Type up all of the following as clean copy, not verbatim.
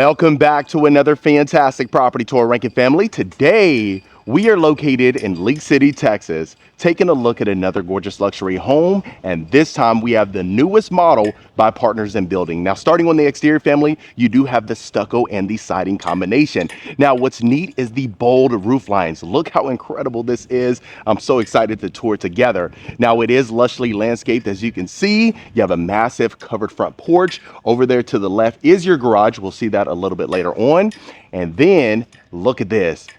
Welcome back to another fantastic property tour, Rankin family. Today, we are located in League City, Texas, taking a look at another gorgeous luxury home. And this time we have the newest model by Partners in Building. Now, starting on the exterior family, you do have the stucco and the siding combination. Now, what's neat is the bold roof lines. Look how incredible this is. I'm so excited to tour together. Now, it is lushly landscaped, as you can see. You have a massive covered front porch. Over there to the left is your garage. We'll see that a little bit later on. And then look at this.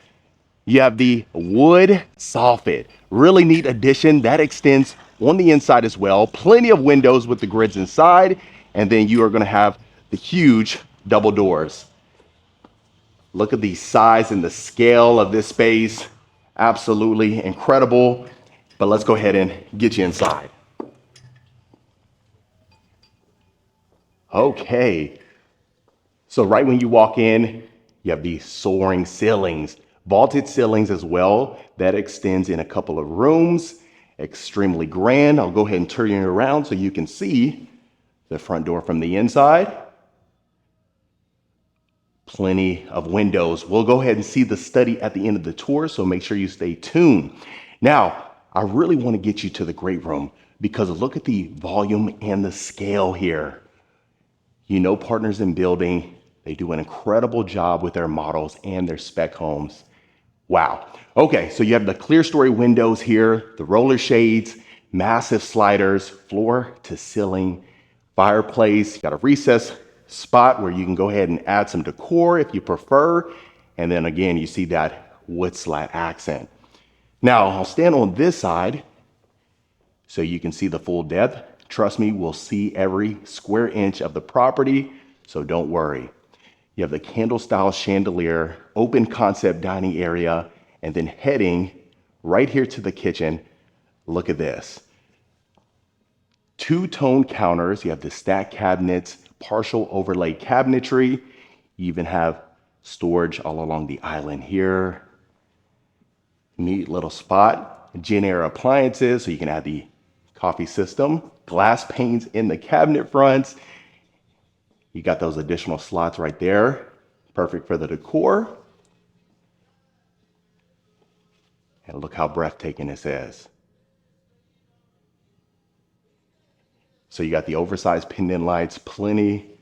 You have the wood soffit. Really neat addition that extends on the inside as well. Plenty of windows with the grids inside. And then you are going to have the huge double doors. Look at the size and the scale of this space. Absolutely incredible. But let's go ahead and get you inside. Okay. So right when you walk in, you have these soaring ceilings, vaulted ceilings as well. That extends in a couple of rooms. Extremely grand. I'll go ahead and turn you around so you can see the front door from the inside. Plenty of windows. We'll go ahead and see the study at the end of the tour, so make sure you stay tuned. Now, I really want to get you to the great room because look at the volume and the scale here. You know, Partners in Building, they do an incredible job with their models and their spec homes. Wow. Okay, so you have the clear story windows here, the roller shades, massive sliders, floor to ceiling, fireplace. You got a recess spot where you can go ahead and add some decor if you prefer. And then again, you see that wood slat accent. Now, I'll stand on this side so you can see the full depth. Trust me, we'll see every square inch of the property, so don't worry. You have the candle style chandelier, open concept dining area, and then heading right here to the kitchen. Look at this. Two-tone counters. You have the stack cabinets, partial overlay cabinetry. You even have storage all along the island here. Neat little spot. Gen-Air appliances, so you can add the coffee system. Glass panes in the cabinet fronts. You got those additional slots right there. Perfect for the decor. And look how breathtaking this is. So you got the oversized pendant lights, plenty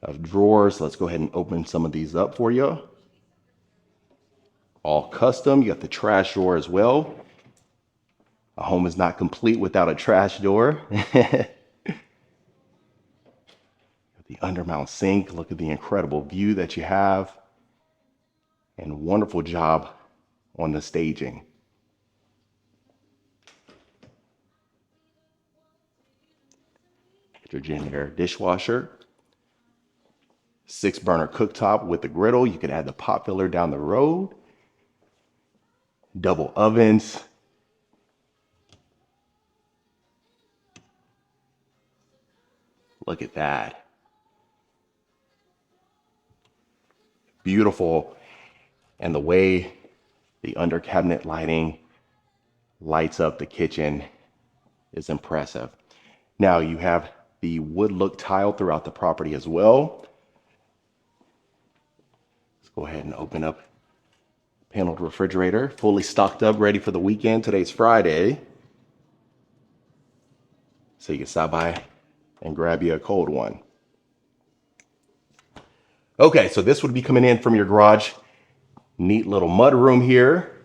of drawers. Let's go ahead and open some of these up for you. All custom. You got the trash drawer as well. A home is not complete without a trash door. The undermount sink. Look at the incredible view that you have. And wonderful job on the staging. Your Gen-Air dishwasher. 6-burner cooktop with the griddle. You could add the pot filler down the road. Double ovens. Look at that. Beautiful. And the way the under cabinet lighting lights up the kitchen is impressive. Now you have the wood look tile throughout the property as well. Let's go ahead and open up paneled refrigerator, fully stocked up, ready for the weekend. Today's Friday. So you can stop by and grab you a cold one. Okay, so this would be coming in from your garage. Neat little mudroom here.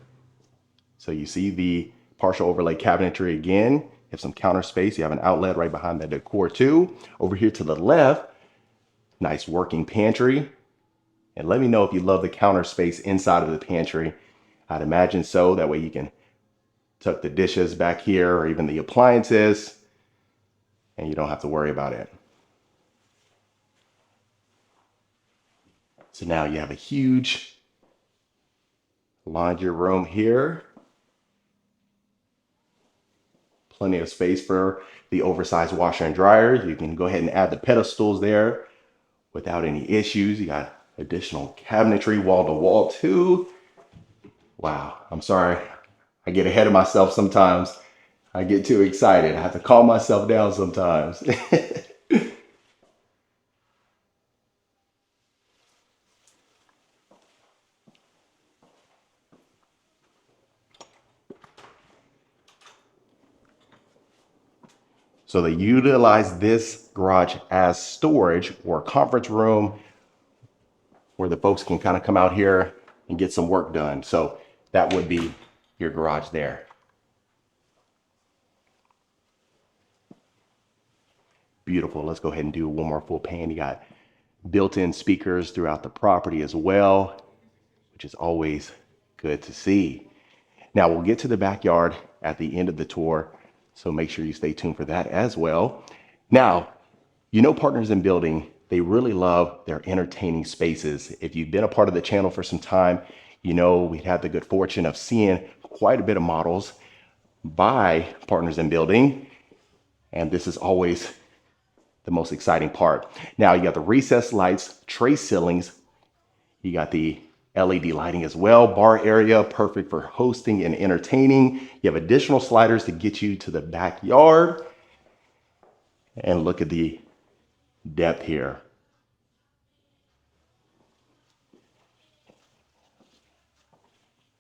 So you see the partial overlay cabinetry again. You have some counter space. You have an outlet right behind that decor too. Over here to the left, nice working pantry. And let me know if you love the counter space inside of the pantry. I'd imagine so. That way you can tuck the dishes back here or even the appliances and you don't have to worry about it. So now you have a huge laundry room here. Plenty of space for the oversized washer and dryer. You can go ahead and add the pedestals there without any issues. You got additional cabinetry wall to wall too. Wow, I'm sorry. I get ahead of myself sometimes. I get too excited. I have to calm myself down sometimes. So they utilize this garage as storage or a conference room where the folks can kind of come out here and get some work done. So that would be your garage there. Beautiful. Let's go ahead and do one more full pan. You got built-in speakers throughout the property as well, which is always good to see. Now we'll get to the backyard at the end of the tour, so make sure you stay tuned for that as well. Now, you know, Partners in Building, they really love their entertaining spaces. If you've been a part of the channel for some time, you know we've had the good fortune of seeing quite a bit of models by Partners in Building, and this is always the most exciting part. Now you got the recessed lights, tray ceilings, you got the LED lighting as well, bar area, perfect for hosting and entertaining. You have additional sliders to get you to the backyard. And look at the depth here.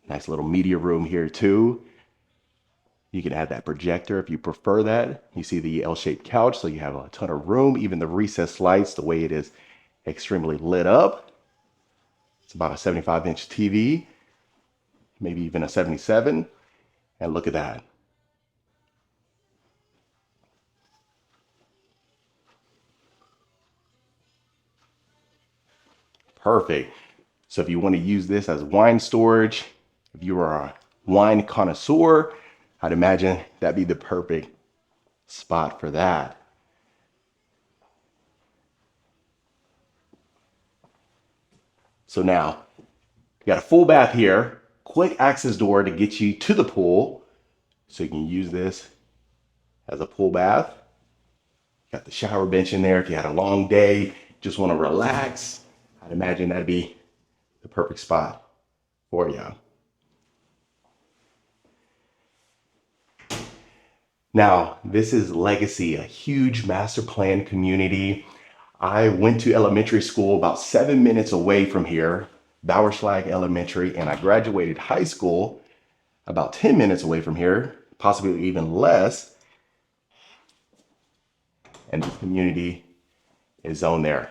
Nice little media room here too. You can add that projector if you prefer that. You see the L-shaped couch, so you have a ton of room. Even the recessed lights, the way it is extremely lit up. It's about a 75-inch TV, maybe even a 77. And look at that. Perfect. So if you want to use this as wine storage, if you are a wine connoisseur, I'd imagine that'd be the perfect spot for that. So now, you got a full bath here, quick access door to get you to the pool. So you can use this as a pool bath. Got the shower bench in there if you had a long day, just want to relax. I'd imagine that'd be the perfect spot for you. Now, this is Legacy, a huge master plan community. I went to elementary school about 7 minutes away from here, Bowerschlag Elementary, and I graduated high school about 10 minutes away from here, possibly even less. And this community is zoned there.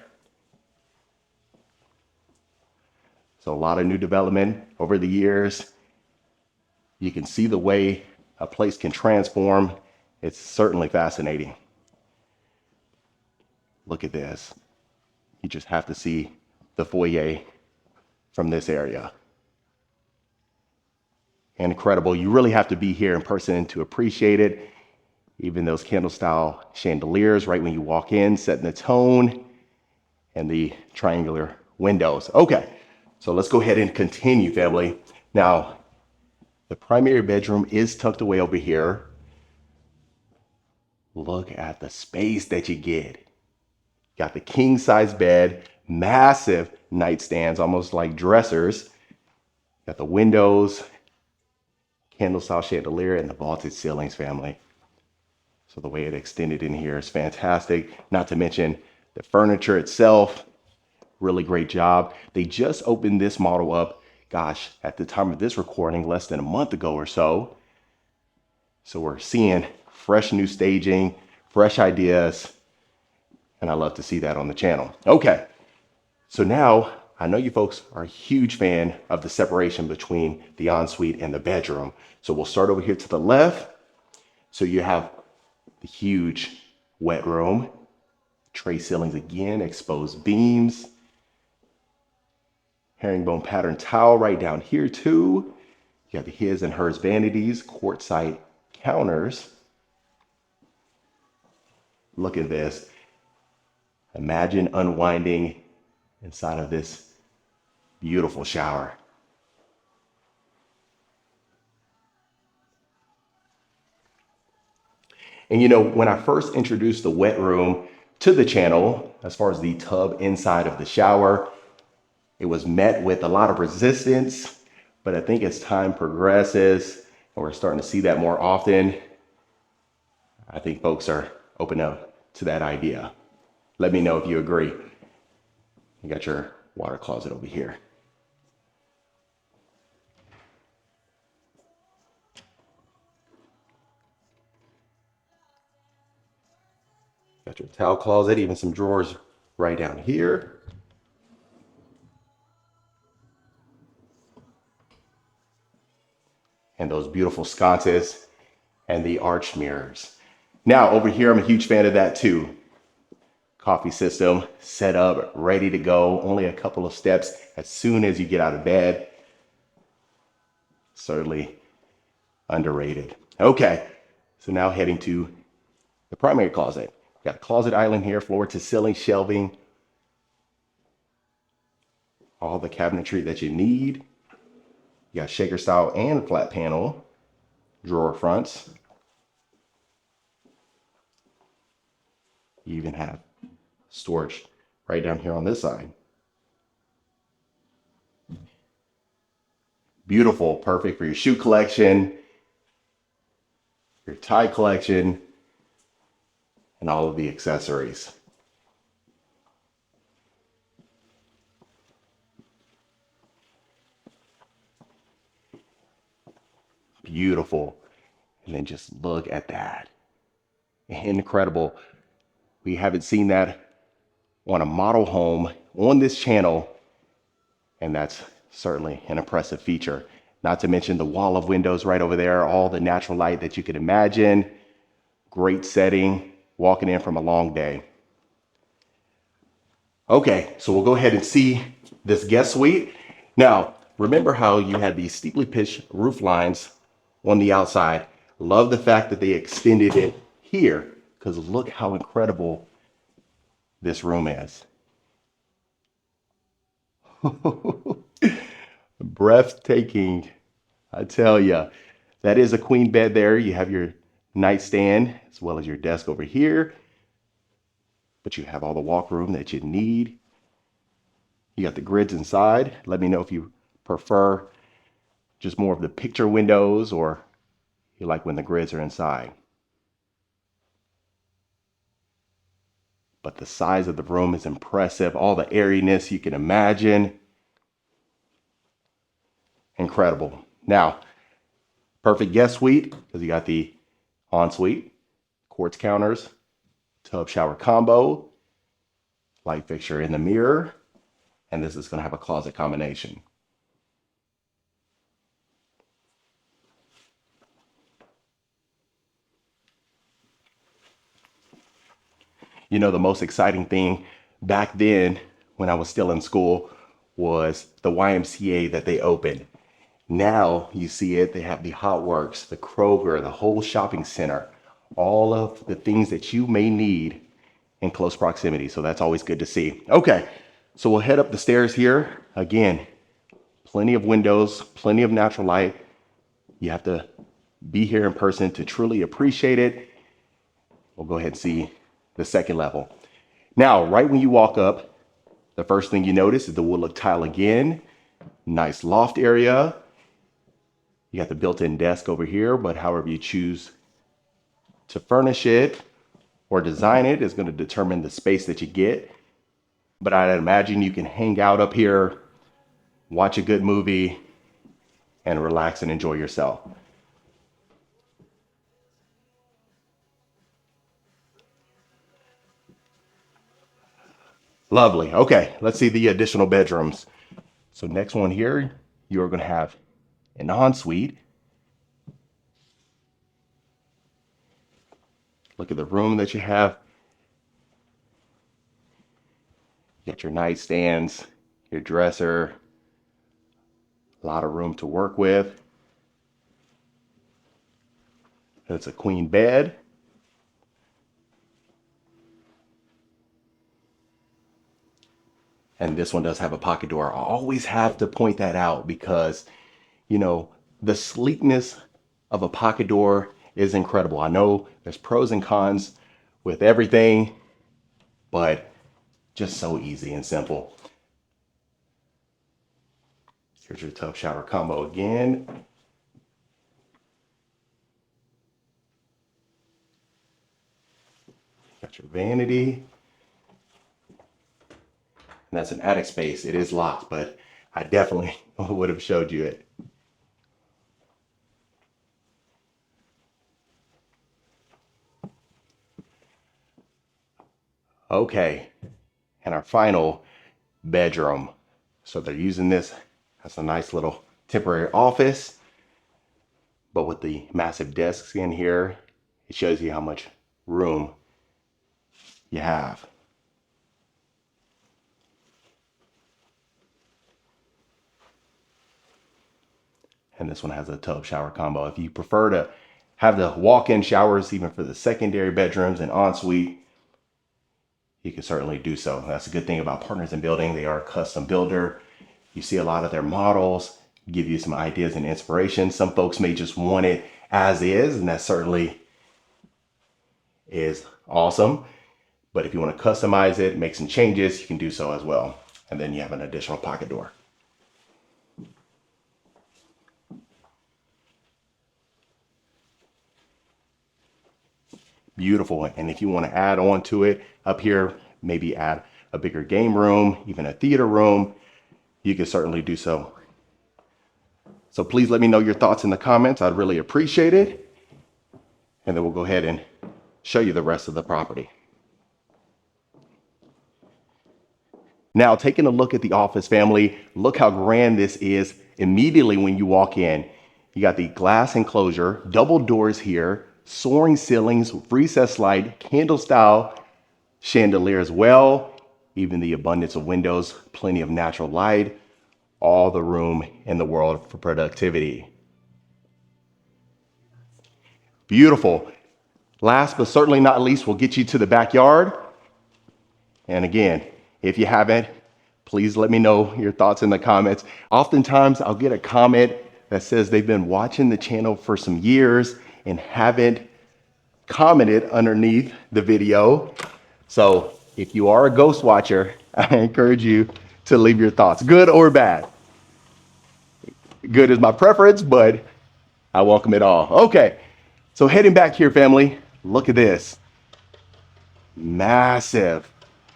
So a lot of new development over the years. You can see the way a place can transform. It's certainly fascinating. Look at this. You just have to see the foyer from this area. Incredible. You really have to be here in person to appreciate it. Even those candle style chandeliers right when you walk in, setting the tone, and the triangular windows. Okay, so let's go ahead and continue, family. Now, the primary bedroom is tucked away over here. Look at the space that you get. Got the king size bed, massive nightstands, almost like dressers. Got the windows, candle style chandelier, and the vaulted ceilings, family. So the way it extended in here is fantastic. Not to mention the furniture itself, really great job. They just opened this model up, gosh, at the time of this recording, less than a month ago or so. So we're seeing fresh new staging, fresh ideas, and I love to see that on the channel. Okay, so now I know you folks are a huge fan of the separation between the ensuite and the bedroom. So we'll start over here to the left. So you have the huge wet room, tray ceilings again, exposed beams, herringbone pattern towel right down here too. You have the his and hers vanities, quartzite counters. Look at this. Imagine unwinding inside of this beautiful shower. And you know, when I first introduced the wet room to the channel, as far as the tub inside of the shower, it was met with a lot of resistance, but I think as time progresses and we're starting to see that more often, I think folks are open up to that idea. Let me know if you agree. You got your water closet over here. Got your towel closet, even some drawers right down here. And those beautiful sconces and the arch mirrors. Now over here, I'm a huge fan of that too. Coffee system set up, ready to go. Only a couple of steps as soon as you get out of bed. Certainly underrated. Okay, so now heading to the primary closet. Got a closet island here, floor to ceiling shelving. All the cabinetry that you need. You got shaker style and flat panel drawer fronts. You even have storage right down here on this side. Beautiful, perfect for your shoe collection, your tie collection, and all of the accessories. Beautiful. And then just look at that. Incredible. We haven't seen that on a model home on this channel, and that's certainly an impressive feature. Not to mention the wall of windows right over there, all the natural light that you could imagine. Great setting, walking in from a long day. Okay, so we'll go ahead and see this guest suite. Now, remember how you had these steeply pitched roof lines on the outside? Love the fact that they extended it here, because look how incredible this room is. Breathtaking, I tell ya. That is a queen bed there. You have your nightstand as well as your desk over here, but you have all the walk room that you need. You got the grids inside. Let me know if you prefer just more of the picture windows or you like when the grids are inside. But the size of the room is impressive. All the airiness you can imagine. Incredible. Now, perfect guest suite because you got the ensuite, quartz counters, tub shower combo, light fixture in the mirror, and this is going to have a closet combination. You know, the most exciting thing back then when I was still in school was the YMCA that they opened. Now you see it, they have the Hot Works, the Kroger, the whole shopping center, all of the things that you may need in close proximity. So that's always good to see. Okay, so we'll head up the stairs here. Again, plenty of windows, plenty of natural light. You have to be here in person to truly appreciate it. We'll go ahead and see the second level. Now, right when you walk up, the first thing you notice is the wood look tile again. Nice loft area. You got the built-in desk over here, but however you choose to furnish it or design it is going to determine the space that you get. But I'd imagine you can hang out up here, watch a good movie, and relax and enjoy yourself. Lovely. Okay, let's see the additional bedrooms. So next one here, you're going to have an ensuite. Look at the room that you have. You got your nightstands, your dresser, a lot of room to work with. It's a queen bed. And this one does have a pocket door. I always have to point that out because, you know, the sleekness of a pocket door is incredible. I know there's pros and cons with everything, but just so easy and simple. Here's your tub shower combo again. Got your vanity. And that's an attic space. It is locked, but I definitely would have showed you it. Okay, and our final bedroom. So they're using this as a nice little temporary office, but with the massive desks in here, it shows you how much room you have. And this one has a tub shower combo. If you prefer to have the walk-in showers even for the secondary bedrooms and ensuite, you can certainly do so. That's a good thing about Partners in Building. They are a custom builder. You see a lot of their models, give you some ideas and inspiration. Some folks may just want it as is, and that certainly is awesome. But if you want to customize it, make some changes, you can do so as well. And then you have an additional pocket door. Beautiful. And if you want to add on to it up here, maybe add a bigger game room, even a theater room, you can certainly do so. So please let me know your thoughts in the comments. I'd really appreciate it. And then we'll go ahead and show you the rest of the property. Now, taking a look at the office, family, look how grand this is immediately when you walk in. You got the glass enclosure, double doors here, soaring ceilings, recessed light, candle style chandelier as well, even the abundance of windows, plenty of natural light, all the room in the world for productivity. Beautiful. Last but certainly not least, we'll get you to the backyard. And again, if you haven't, please let me know your thoughts in the comments. Oftentimes I'll get a comment that says they've been watching the channel for some years and haven't commented underneath the video. So if you are a ghost watcher, I encourage you to leave your thoughts, good or bad. Good is my preference, but I welcome it all. Okay, so heading back here, family, look at this. Massive,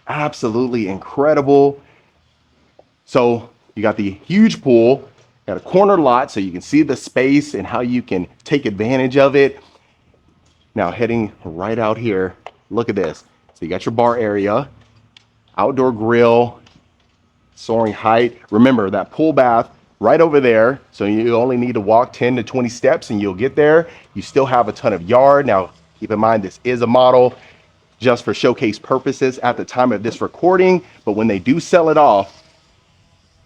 absolutely incredible. So you got the huge pool, got a corner lot so you can see the space and how you can take advantage of it. Now heading right out here, look at this. So you got your bar area, outdoor grill, soaring height. Remember that pool bath right over there. So you only need to walk 10 to 20 steps and you'll get there. You still have a ton of yard. Now keep in mind, this is a model just for showcase purposes at the time of this recording, but when they do sell it off,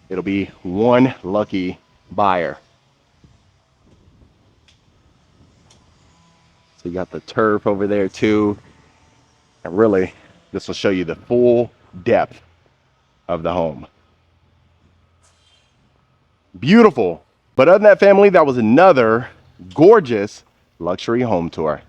it'll be one lucky buyer. So you got the turf over there too. And really, this will show you the full depth of the home. Beautiful. But other than that, family, that was another gorgeous luxury home tour.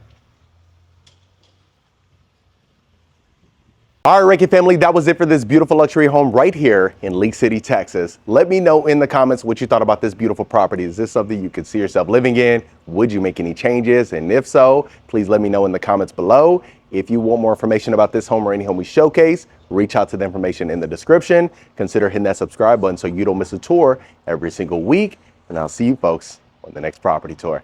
All right, Rankin family, that was it for this beautiful luxury home right here in League City, Texas. Let me know in the comments what you thought about this beautiful property. Is this something you could see yourself living in? Would you make any changes? And if so, please let me know in the comments below. If you want more information about this home or any home we showcase, reach out to the information in the description. Consider hitting that subscribe button so you don't miss a tour every single week. And I'll see you folks on the next property tour.